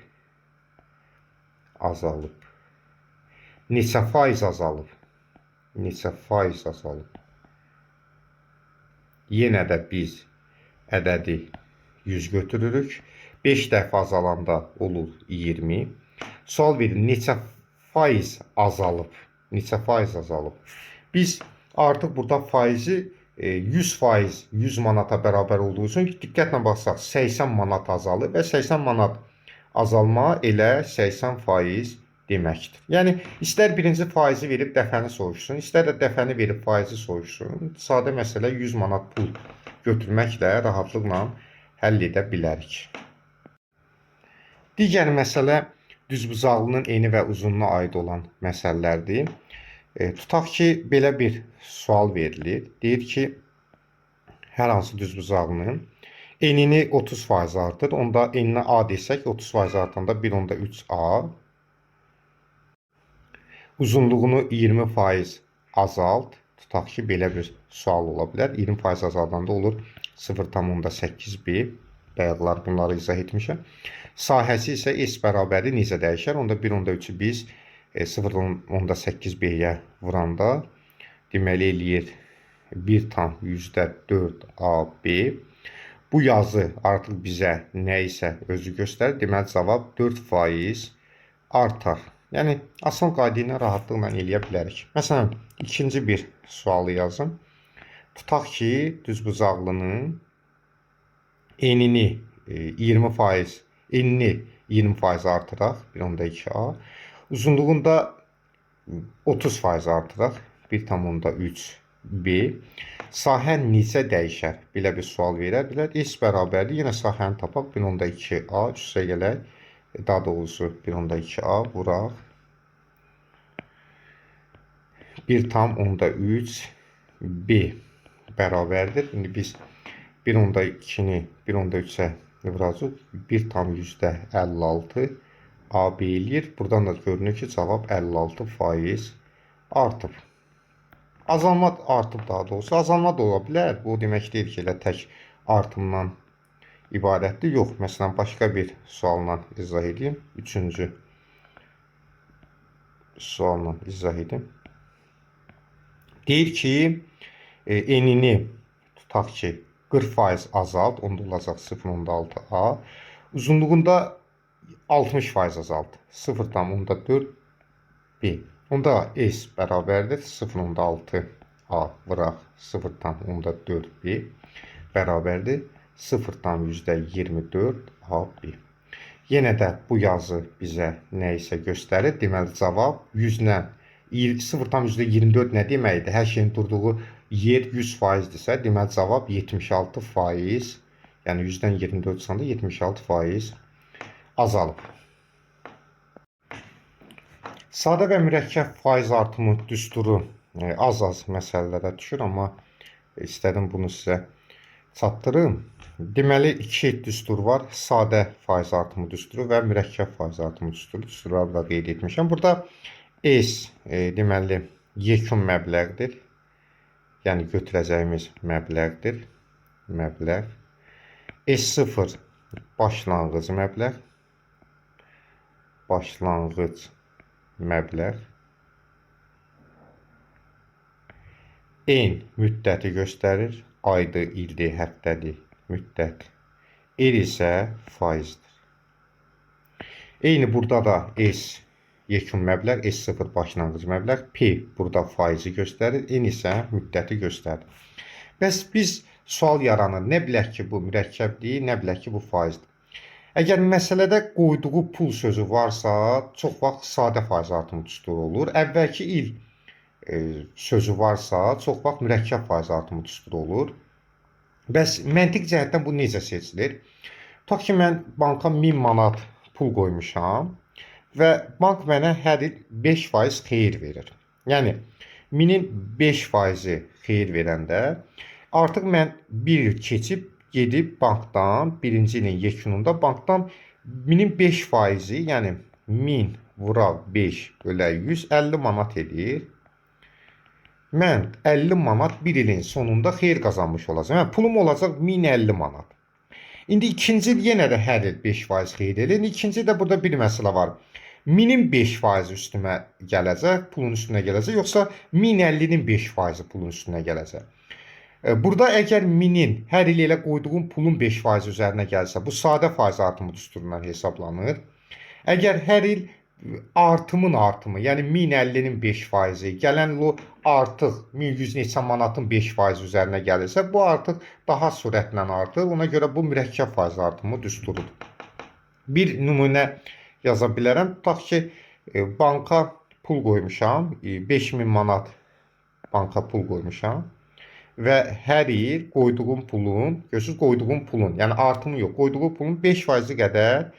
Neçə faiz azalıb? Neçə faiz azalıb? Yenə də biz ədədi 100 götürürük. 5 dəfə azalanda olur 20. Sual verir, neçə faiz azalıb? Neçə faiz azalıb? Biz artıq burada faizi 100%, 100 manata bərabər olduğu üçün diqqətlə baxsaq 80 manat azalıb və 80 manat azalma elə 80% deməkdir. Yəni, istər birinci faizi verib dəfəni soruşsun, istər də dəfəni verib faizi soruşsun. Sadə məsələ 100 manat pul götürməklə rahatlıqla həll edə bilərik. Digər məsələ düzbucaqlının eni və uzunluğuna aid olan məsələlərdir. Tutaq ki, belə bir sual verilir. Deyir ki, hər hansı düzbucaqlının enini 30% artır. Onda eninə A desək, 30% artanda 1,3A. Uzunluğunu 20% azalt. Tutaq ki, belə bir sual ola bilər. 20% azaldanda olur 0,8B. Bayaqlar bunları izah etmişəm. Sahəsi isə S bərabəri necə dəyişər? Onda 1,3'ü biz 0,8B'yə vuranda deməli eləyir 1,4AB. Bu yazı artıq bizə nə isə özü göstərir. Deməli, cavab 4% artar. Yəni, asan qayda ilə rahatlıqla eləyə bilərik. Məsələn, ikinci bir sualı yazın. Tutaq ki, düzbucaqlının enini 20% artıraq, 1,2A. Uzunluğunda 30% artıraq, 1,3B. Sahə necə dəyişər? Belə bir sual verə bilər. S bərabərdir. Yenə sahəni tapaq. 1,2A üstə gələk. Daha doğrusu 1,2A vuraq. 1,3B bərabərdir. İndi biz 1,2-ni 1,3-ə vuracaq. 1,56 AB eləyir. Buradan da görünür ki, cavab 56% artıb. Azalma artıb daha doğrusu. Azalma da ola bilər. Bu demək deyil ki, elə tək artımdan ibarətdir. Yox, məsələn, başqa bir sualla izah edeyim. Üçüncü sualla izah edeyim. Deyir ki, enini tutaq ki, 40% azalt. Onda olacaq 0,6A. Uzunluğunda 60% azalt. 0,4B. Onda S bərabərdir. 0,6A vuraq 0,4B bərabərdir. 0,24AB. Yenə də bu yazı bizə nə isə göstərir. Deməli, cavab 100-lə 0,24 nə deməkdir? Hər şeyin durduğu yer 100%dirsə, deməli, cavab 76%. Yəni, 100-dən 24 çıxanda 76% azalıb. Sadə və mürəkkəb faiz artımı düsturu az məsələlərə düşür, amma istədim bunu sizə çatdırım. Deməli, iki düstur var. Sadə faiz artımı düsturu və mürəkkəb faiz artımı düsturu. Düsturları da qeyd etmişəm. Burada S deməli yekun məbləğdir. Yəni götürəcəyimiz məbləğdir. Məbləğ. S0 başlanğıc məbləğ. Başlanğıc məbləğ. N müddəti göstərir. Aydır, ildir, həftədir, müddət. R isə faizdir. Eyni burada da S yekun məbləğ, S0 başlanğıc məbləğ, P burada faizi göstərir, N isə müddəti göstərir. Bəs biz sual yaranır, nə bilək ki bu mürəkkəbdir, nə bilək ki bu faizdir. Əgər məsələdə qoyduğu pul sözü varsa, çox vaxt sadə faiz artımı düsturu olur. Əvvəlki il sözü varsa, çox vaxt mürəkkəb faiz artımı düsturu olur. Bəs məntiq cəhətdən bu necə seçilir? Tutaq ki, mən banka 1000 manat pul qoymuşam və bank mənə hər il 5% xeyir verir. Yəni 1000-in 5%-i xeyir verəndə artıq mən bir il keçib gedib bankdan, birinci ilin yekununda bankdan 1000-in 5%-i, yəni 1000 vuraq 5 bölək 100, 50 manat edir. Mən 50 manat bir ilin sonunda xeyir qazanmış olacağım. Yəni pulum olacaq 1050 manat. İndi ikinci il yenə də hər il 5% xeyir edir. İkinci ildə burada bir məsələ var. 1000-in 5% üstümə gələcək, pulun üstünə gələcək, yoxsa 1050-nin 5% pulun üstünə gələcək. Burada əgər 1000-in hər il elə qoyduğum pulun 5% üzərinə gəlsə, bu sadə faiz artımı düsturundan hesablanır. Əgər hər il artımın artımı, yəni 1050-nin 5%, gələn il artıq 1100 neçə manatın 5% üzərinə gəlirsə, bu artıq daha sürətlə artır. Ona görə bu mürəkkəb faiz artımı düsturudur. Bir nümunə yaza bilərəm. Tutaq ki, banka pul qoymuşam, 5000 manat banka pul qoymuşam və hər il qoyduğum pulun, görürsünüz, qoyduğum pulun, yəni artımı yox, qoyduğum pulun 5% qədər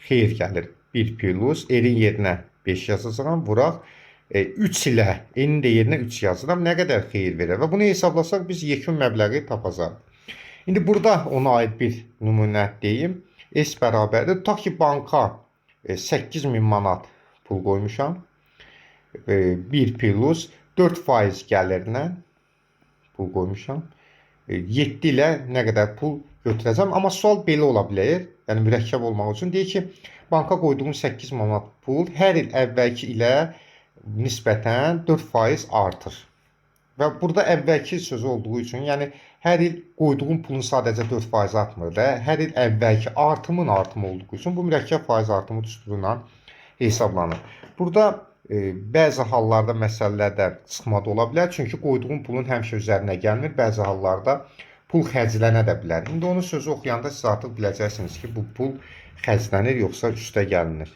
xeyir gəlir. 1 plus, Erin yerinə 5 yazacağam, vuraq 3 ilə, Enin də yerinə 3 yazıram, nə qədər xeyir verir və bunu hesablasaq biz yekun məbləği tapacaq. İndi burada ona aid bir nümunə deyim. S bərabərdir. Tutaq ki, banka 8000 manat pul qoymuşam. 1 plus 4% gəlirlə pul qoymuşam. 7 ilə nə qədər pul götürəcəm. Amma sual belə ola bilər. Yəni mürəkkəb olmaq üçün deyir ki, banka qoyduğum 8 manat pul hər il əvvəlki ilə nisbətən 4% artır. Və burada əvvəlki sözü olduğu üçün, yəni hər il qoyduğum pulun sadəcə 4% artmır da, hər il əvvəlki artımın artımı olduğu üçün bu mürəkkəb faiz artımı düsturundan hesablanır. Burada bəzi hallarda məsələlərdə çıxmada ola bilər, çünki qoyduğum pulun həmişə üzərinə gəlmir, bəzi hallarda pul xərclənə də bilər. İndi onun sözü oxuyanda siz artıq biləcəksiniz ki, bu pul xərclənir, yoxsa üstə gəlinir.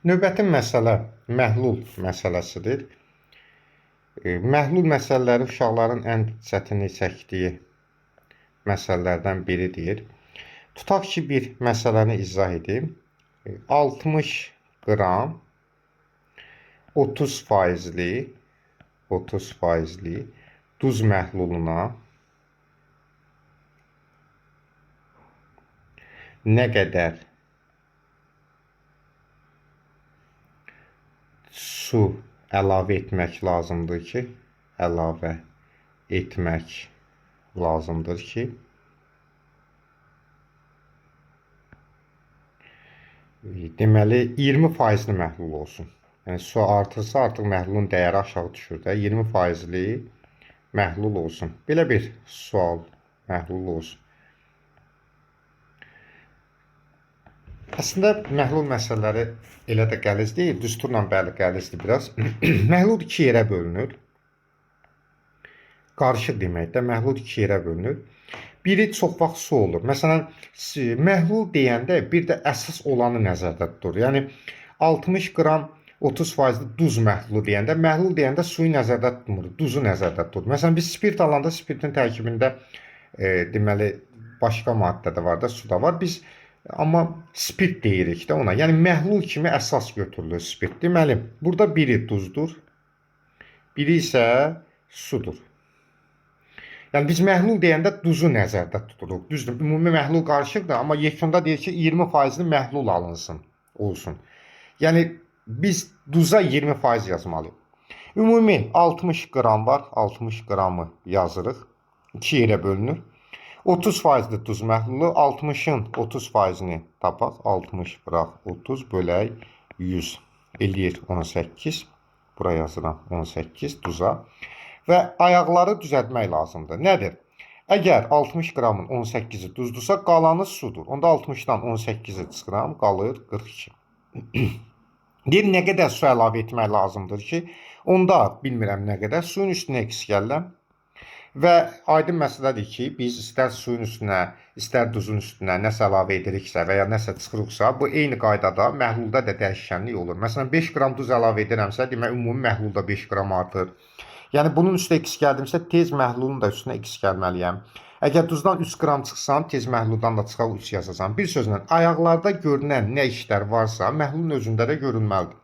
Növbəti məsələ məhlul məsələsidir. Məhlul məsələləri uşaqların ən çətinlik çəkdiyi məsələlərdən biridir. Tutaq ki, bir məsələni izah edeyim. 60 qram 30 faizli duz məhluluna nə qədər su əlavə etmək lazımdır ki, deməli 20% məhlul olsun. Yəni su artırsa artıq məhlulun dəyəri aşağı düşür də, 20% məhlul olsun. Belə bir sual məhlul olsun. Əslində məhlul məsələləri elə də qəliz deyil, düsturla bəli qəlizdir biraz. Məhlul 2 yerə bölünür. Qarışıq deməkdə məhlul 2 yerə bölünür. Biri çox vaxt su olur. Məsələn, məhlul deyəndə bir də əsas olanı nəzərdə tutulur. Yəni 60 qram 30% duz məhlulu deyəndə, məhlul deyəndə suyu nəzərdə tutmur, duzu nəzərdə tutulur. Məsələn, biz spirt alanda spirtin tərkibində deməli başqa maddə də var da, su da var. Biz amma spirt deyirik də ona. Yəni məhlul kimi əsas götürülür spirt. Deməli, burada biri duzdur, biri isə sudur. Yəni biz məhlul deyəndə duzu nəzərdə tuturuq. Düzdür, ümumi məhlul qarışıqdır, amma yekunda deyir ki, 20%-li məhlul alınsın, olsun. Yəni biz duza 20% yazmalıyıq. Ümumi 60 qram var, 60 qramı yazırıq. 2 yerə bölünür. 30% duz məhlulu, 60-ın 30%-ni tapaq. 60 bıraq 30 bölək 100 eləyir 18. Bura yazıram 18 duza. Və ayaqları düzəltmək lazımdır. Nədir? Əgər 60 qramın 18-i duzdursa, qalanı sudur. Onda 60-dan 18-i çıxıram, qalır 42. Deyir, nə qədər su əlavə etmək lazımdır ki, onda bilmirəm nə qədər suyun üstünə x gəlirəm. Və aydın məsələdir ki, biz istər suyun üstünə, istər duzun üstünə nəsə əlavə ediriksə və ya nəsə çıxırıqsa, bu eyni qaydada məhlulda da dəyişkənlik olur. Məsələn, 5 qram duz əlavə edirəmsə, demək, ümumi məhlulda 5 qram artır. Yəni, bunun üstə x gəldimsə, tez məhlulun da üstünə x gəlməliyəm. Əgər duzdan 3 qram çıxsam, tez məhluldan da çıxaq 3 yazacam. Bir sözlə, ayaqlarda görünən nə işlər varsa, məhlulun özündə də görünməlidir.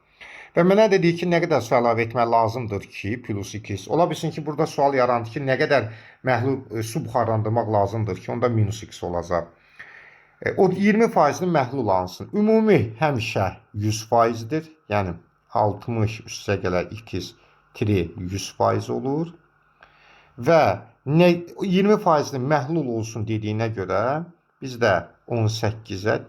Və mənə dedi ki, nə qədər su əlavə etmək lazımdır ki, plus 2. Ola bilsin ki, burada sual yarandı ki, nə qədər məhlul su buxarlandırmaq lazımdır ki, onda minus x olacaq. O 20%-ni məhlul alınsın. Ümumi həmişə 100%-dir. Yəni, 60 üstə gələr 2 100% olur. Və 20%-ni məhlul olsun dediyinə görə biz də 18-ə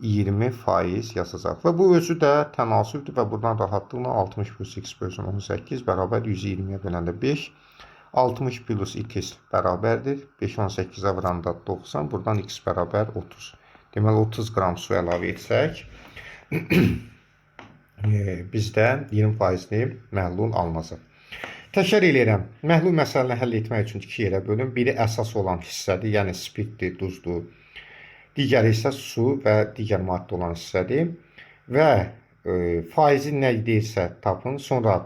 20% yazacaq. Və bu özü də tənasübdür və buradan rahatlıqla 60 plus x bölsün 18 bərabər 120-yə böləndə 5. 60 plus x bərabərdir. 5 18-ə vuranda 90. Buradan x bərabər 30. Deməli 30 qram su əlavə etsək, bizdə 20%-ni məhlul alınacaq. Təkrar edirəm. Məhlul məsələni həll etmək üçün 2 yerə bölün. Biri əsas olan hissədir, yəni spirtdir, duzdur. Digəri isə su və digər maddə olan hissədir. Və faizi nə deyirsə tapın, sonra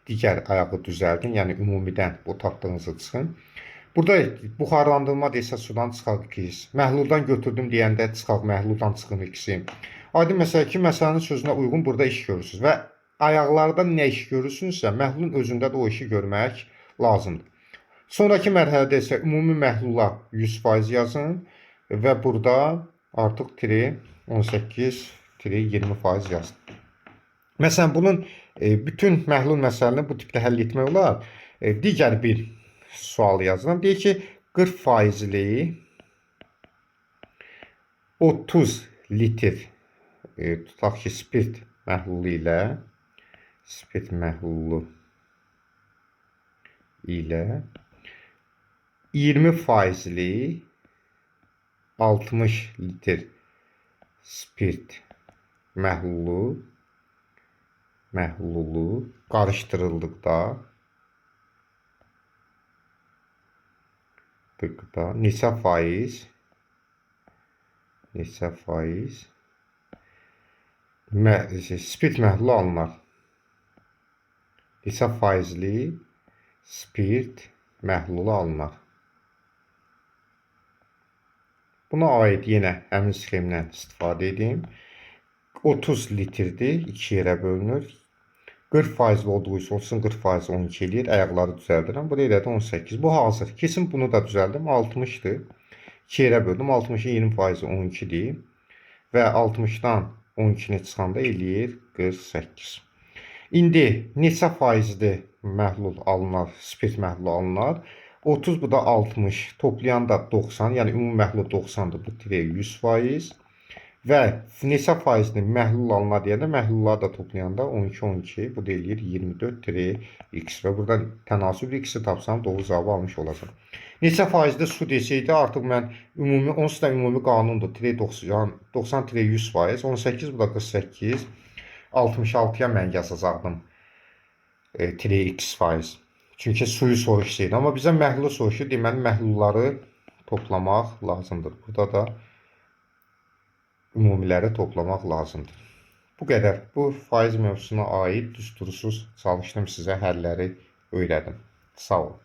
digər ayağı düzəldin, yəni ümumidən bu tapdığınızı çıxın. Burada buxarlandırma deyirsə sudan çıxaq 2. Məhluldan götürdüm deyəndə çıxaq məhluldan çıxın 2. Aydın məsələ ki, məsələnin sözünə uyğun burada iş görürsünüz və ayaqlarda nə iş görürsünüzsə, məhlulun özündə də o işi görmək lazımdır. Sonraki mərhələdə isə ümumi məhlula 100% yazın. Və burada artıq 18 20% yazdım. Məsələn, bunun bütün məhlul məsələni bu tipdə həll etmək olar. Digər bir sual yazıram. Deyir ki, 40%li 30 litr tutaq ki, spirt məhlulu ilə 20%li 60 litr spirt məhlulu qarışdırıldıqda neçə faiz spirt məhlulu alınar? Neçə faizli spirt məhlulu alınar? Buna aid yenə həmin sxemdən istifadə edeyim. 30 litrdir, 2 yerə bölünür. 40% olduğu üçün 40% 12 eləyir. Ayaqları düzəldirəm. Bu da elədi 18. Bu hazır. Kesin bunu da düzəldim. 60-dır. 2 yerə böldüm. 60-ın 20% 12-dir. Və 60-dan 12-ni çıxanda eləyir 48. İndi neçə faizli məhlul alınar, spirt məhlulu alınar? 30, bu da 60, toplayanda 90, yəni ümumi məhlul 90-dır, bu 100%. Və neçə faizli məhlul alınar deyəndə, məhlulları da toplayanda 12, bu da eləyir 24-x. Və burada tənasüb x-i tapsam, doğru cavabı almış olacaq. Neçə faizli su desəydi, artıq mən ümumi, onsuz da ümumi qanundur, 90-100%, 18, bu da 48, 66-ya mən yazacaqdım, x%. Çünki suyu soruşsaydı. Amma bizə məhlulu soruşur. Deməli, məhlulları toplamaq lazımdır. Burada da ümumiləri toplamaq lazımdır. Bu qədər. Bu faiz mövzusuna aid düstursuz çalışdım sizə həlləri öyrədim. Sağ olun.